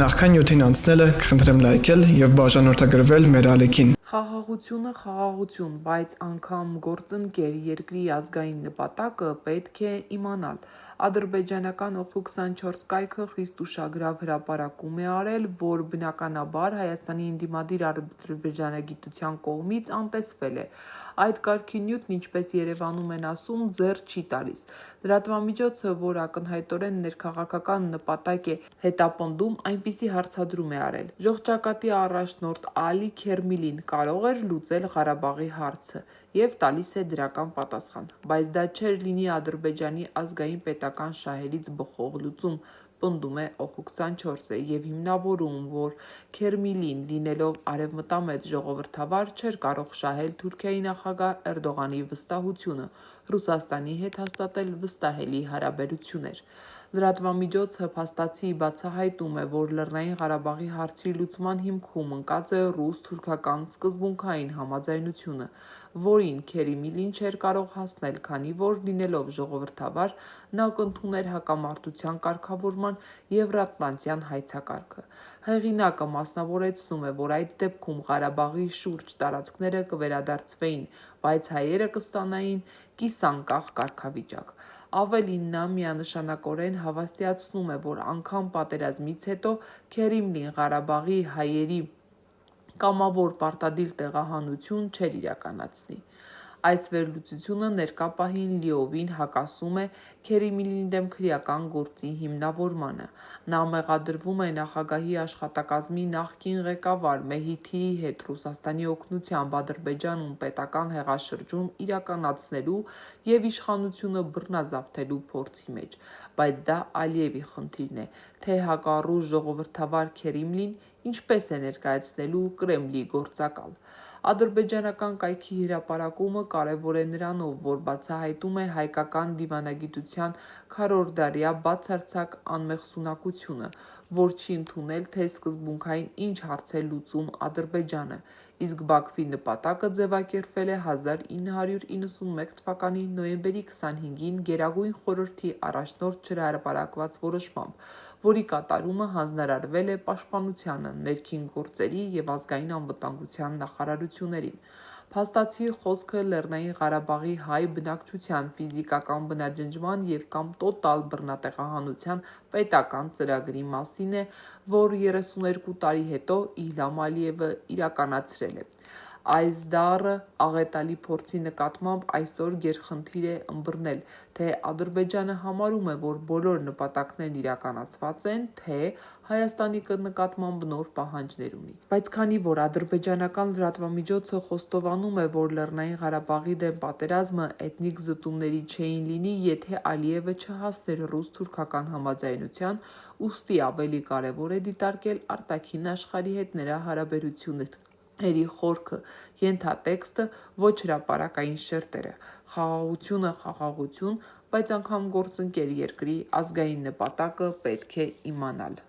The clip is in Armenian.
Նախքան նյութին անցնելը կխնդրեմ լայքել եւ բաժանորդագրվել մեր ալիքին։ Խաղաղությունը խաղաղություն, բայց անգամ գործընկեր երկրի ազգային նպատակը պետք է իմանալ։ Ադրբեջանական Օխու 24 կայքը խիստ ուշագրավ հրապարակում է արել, որ բնականաբար Հայաստանի ընդդիմադիր ադրբեջանագիտության կողմից անտեսվել է։ Այդ կարգի նյութն, ինչպես Երևանում են ասում, ձեռ չի տալիս։ Լրատվամիջոցը, որ ակնհայտորեն ներքաղաքական նպատակ է հետապնդում, այնպիսի հարցադրում է արել. Ժողջակատի առաջնորդ Ալի Քերմիլին կարող էր լուծել Ղարաբաղի հարցը եւ տալիս է դրական պատասխան, բայց դա չէր լինի Ադրբեջանի ազգային պետական շահերից բխող լուծում, պնդում է Օխու 24-ը եւ հիմնավորում, որ Քերմիլին, լինելով արևմտամետ ժողովրդավար, չէր կարող շահել Թուրքիայի նախագահ Էրդողանի վստահությունը, Ռուսաստանի հետ հաստատել վստահելի հարաբերություններ։ Լրատվամիջոցը փաստացի բացահայտում է, որ Լեռնային Ղարաբաղի հարցի լուծման հիմքում ընկած է ռուս-թուրքական սկզբունքային համաձայնությունը, որին Քերիմիլին չէր կարող հասնել, քանի որ լինելով ժողովրդավար, նա կընդուներ հակամարտության կարգավորման եվրատլանտյան հայեցակարգը։ Հեղինակը մասնավորեցնում է, որ այդ դեպքում Ղարաբաղի շուրջ տարածքները կվերադարձվեին, բայց հայերը կստանային կիսանկախ կարգավիճակ։ Ավելին, նա միանշանակորեն հավաստիացնում է, որ անգամ պատերազմից հետո Քերիմլին Ղարաբաղի հայերի կամավոր պարտադիր տեղահանություն չէր իրականացնի։ Այս վերլուծությունը ներկա պահին լիովին հակասում է Քերիմիլիի դեմ քրեական գործի հիմնավորմանը։ Նա մեղադրվում է նախագահի աշխատակազմի նախկին ղեկավար Մեհիթիի հետ Ռուսաստանի օգնությամբ Ադրբեջանում պետական հեղաշրջում իրականացնելու եւ իշխանությունը բռնազավթելու փորձի մեջ, բայց դա Ալիևի խնդիրն է, թե հակառուս ժողովրդավար Քերիմլին ինչպես է ներկայացնելու Կրեմլի գործակալ։ Ադրբեջանական կայքի հրապարակումը կարևոր է նրանով, որ բացահայտում է հայկական դիվանագիտության քառորդդարյա բացարձակ անմեղսունակությունը, որ չի ընդունել, թե սկզբունքային ինչ հարց է լուծում Ադրբեջանը, իսկ Բաքվի նպատակը ձևակերպվել է 1991 թվականի նոյեմբերի 25-ին Գերագույն խորհրդի առաջնորդ չհրապարակված որոշմամբ, որի կատարումը հանձնարարվել է Պաշտպանությանը, ներքին գործերի եւ ազգային անվտանգության նախարարություններին։ Փաստացի խոսքը Լեռնային Ղարաբաղի հայ բնակչության ֆիզիկական բնաջնջման եւ կամ տոտալ բռնատեղահանության պետական ծրագրի մասին է, որ 32 տարի հետո Իլհամ Ալիևը իրականացրել է։ Այս դառը աղետալի փորձի նկատմամբ այսօր գերխնդիր է ըմբռնել, թե Ադրբեջանը համարում է, որ բոլոր նպատակներն իրականացված են, թե Հայաստանի նկատմամբ նոր պահանջներ ունի։ Բայց քանի որ ադրբեջանական լրատվամիջոցը խոստովանում է, որ Լեռնային Ղարաբաղի դեմ պատերազմը էթնիկ զտումների չէին լինի, եթե Ալիևը չհասներ ռուս-թուրքական համաձայնության, ուստի ավելի կարևոր է դիտարկել արտաքին աշխարհի հետ նրա հարաբերությունների խորքը, ենթատեքստը, ոչ հրապարակային շերտերը։ Խաղաղությունը խաղաղություն, բայց անգամ գործընկեր երկրի ազգային նպատակը պետք է իմանալ։